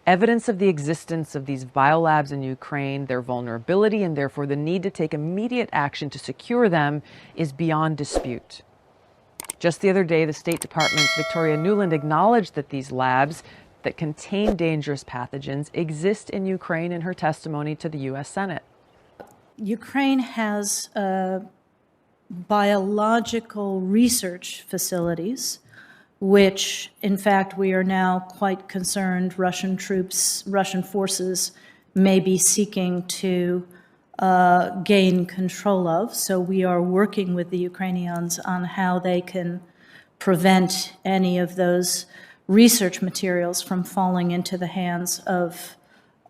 Evidence of the existence of these biolabs in Ukraine, their vulnerability, and therefore the need to take immediate action to secure them is beyond dispute. Just the other day, the State Department's Victoria Nuland acknowledged that these labs that contain dangerous pathogens exist in Ukraine in her testimony to the U.S. Senate. Ukraine has biological research facilities, which, in fact, we are now quite concerned Russian forces may be seeking to gain control of. So we are working with the Ukrainians on how they can prevent any of those research materials from falling into the hands of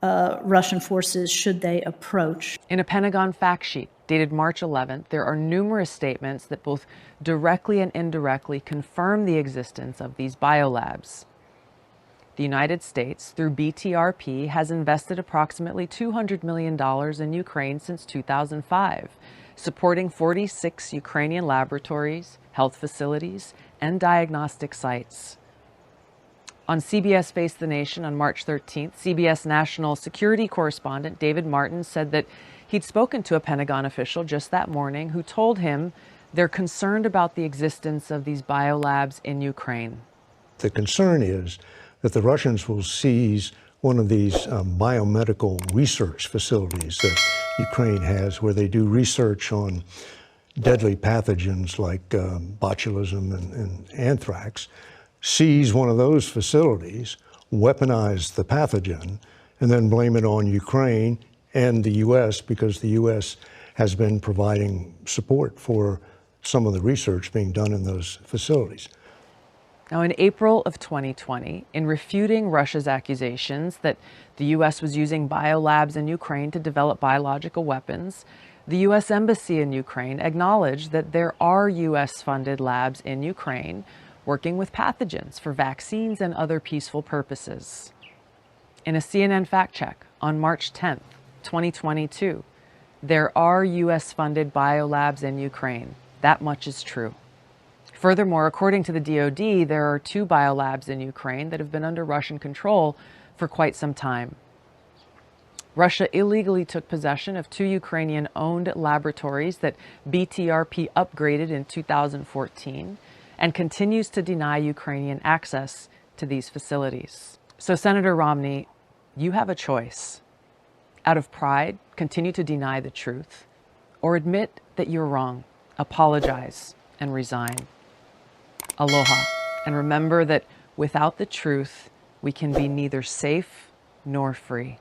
Russian forces should they approach. In a Pentagon fact sheet dated March 11th, there are numerous statements that both directly and indirectly confirm the existence of these biolabs. The United States, through BTRP, has invested approximately $200 million in Ukraine since 2005, supporting 46 Ukrainian laboratories, health facilities, and diagnostic sites. On CBS Face the Nation on March 13th, CBS national security correspondent David Martin said that he'd spoken to a Pentagon official just that morning who told him they're concerned about the existence of these biolabs in Ukraine. The concern is that the Russians will seize one of these biomedical research facilities that Ukraine has, where they do research on deadly pathogens like botulism and anthrax, seize one of those facilities, weaponize the pathogen, and then blame it on Ukraine and the U.S. because the U.S. has been providing support for some of the research being done in those facilities. Now, in April of 2020, in refuting Russia's accusations that the U.S. was using biolabs in Ukraine to develop biological weapons, the U.S. Embassy in Ukraine acknowledged that there are U.S.-funded labs in Ukraine working with pathogens for vaccines and other peaceful purposes. In a CNN fact check on March 10th, 2022, there are U.S.-funded biolabs in Ukraine. That much is true. Furthermore, according to the DoD, there are 2 biolabs in Ukraine that have been under Russian control for quite some time. Russia illegally took possession of 2 Ukrainian-owned laboratories that BTRP upgraded in 2014 and continues to deny Ukrainian access to these facilities. So, Senator Romney, you have a choice. Out of pride, continue to deny the truth, or admit that you're wrong, apologize, and resign. Aloha, and remember that without the truth, we can be neither safe nor free.